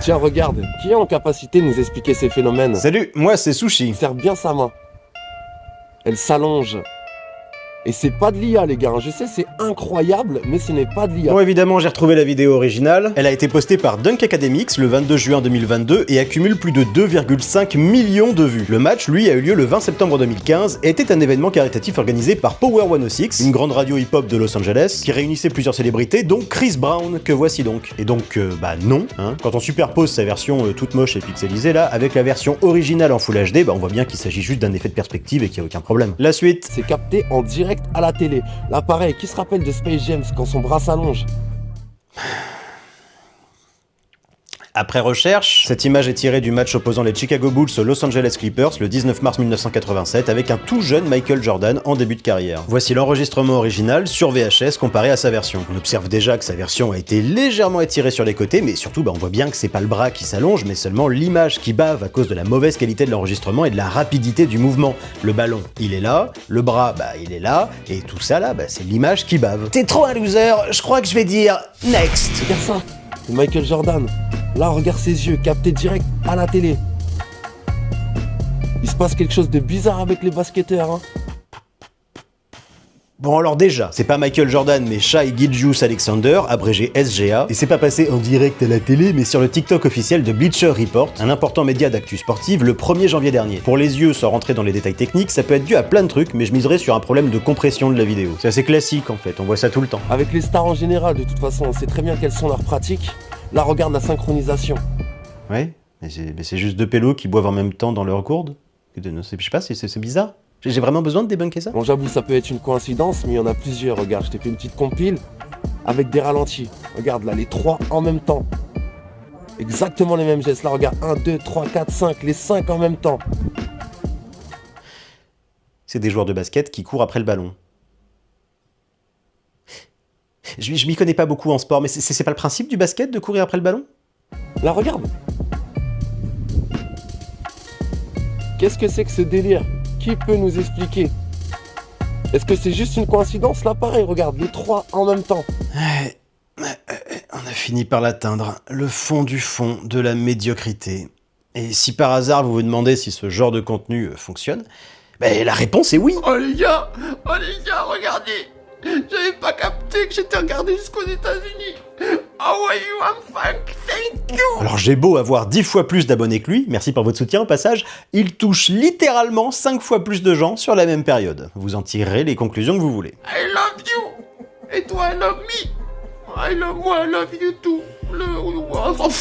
Tiens, regarde, qui est en capacité de nous expliquer ces phénomènes? Salut, moi c'est Sushi. Il serre bien sa main. Elle s'allonge. Et c'est pas de l'IA, les gars. Je sais, c'est incroyable, mais ce n'est pas de l'IA. Bon, évidemment, j'ai retrouvé la vidéo originale. Elle a été postée par Dunk Academics le 22 juin 2022 et accumule plus de 2,5 millions de vues. Le match, lui, a eu lieu le 20 septembre 2015 et était un événement caritatif organisé par Power 106, une grande radio hip-hop de Los Angeles, qui réunissait plusieurs célébrités, dont Chris Brown, que voici donc. Et donc, bah non, hein. Quand on superpose sa version toute moche et pixelisée là, avec la version originale en Full HD, bah on voit bien qu'il s'agit juste d'un effet de perspective et qu'il n'y a aucun problème. La suite. C'est capté en direct à la télé. Là, pareil, qui se rappelle de Space James quand son bras s'allonge? Après recherche, cette image est tirée du match opposant les Chicago Bulls aux Los Angeles Clippers le 19 mars 1987 avec un tout jeune Michael Jordan en début de carrière. Voici l'enregistrement original sur VHS comparé à sa version. On observe déjà que sa version a été légèrement étirée sur les côtés, mais surtout on voit bien que c'est pas le bras qui s'allonge, mais seulement l'image qui bave à cause de la mauvaise qualité de l'enregistrement et de la rapidité du mouvement. Le ballon, il est là, le bras, il est là, et tout ça là, c'est l'image qui bave. T'es trop un loser, je crois que je vais dire next. Regarde ça, c'est Michael Jordan. Là, regarde ses yeux, captés direct à la télé. Il se passe quelque chose de bizarre avec les basketteurs, hein. Bon alors déjà, c'est pas Michael Jordan mais Shai Gilgeous-Alexander, abrégé SGA, et c'est pas passé en direct à la télé mais sur le TikTok officiel de Bleacher Report, un important média d'actu sportive, le 1er janvier dernier. Pour les yeux, sans rentrer dans les détails techniques, ça peut être dû à plein de trucs, mais je miserais sur un problème de compression de la vidéo. C'est assez classique en fait, on voit ça tout le temps. Avec les stars en général, de toute façon, on sait très bien quelles sont leurs pratiques. Là, regarde la synchronisation. Ouais, mais c'est juste deux pélos qui boivent en même temps dans leur gourde. Je sais pas, c'est bizarre. J'ai vraiment besoin de débunker ça? Bon, j'avoue, ça peut être une coïncidence, mais il y en a plusieurs. Regarde, je t'ai fait une petite compile avec des ralentis. Regarde, là, les trois en même temps. Exactement les mêmes gestes. Là, regarde, 1, 2, 3, 4, 5. Les 5 en même temps. C'est des joueurs de basket qui courent après le ballon. Je m'y connais pas beaucoup en sport, mais c'est pas le principe du basket de courir après le ballon? Là, regarde. Qu'est-ce que c'est que ce délire? Qui peut nous expliquer? Est-ce que c'est juste une coïncidence? Là, pareil, regarde, les trois en même temps. On a fini par l'atteindre, le fond du fond de la médiocrité. Et si par hasard vous vous demandez si ce genre de contenu fonctionne, la réponse est oui. Oh les gars, regardez. J'avais pas capté que j'étais regardé jusqu'aux États-Unis. How are you? I'm fine, thank you. Alors j'ai beau avoir 10 fois plus d'abonnés que lui, merci pour votre soutien au passage, il touche littéralement 5 fois plus de gens sur la même période. Vous en tirerez les conclusions que vous voulez. I love you. Et toi, I love me. I love you too. On s'en fout.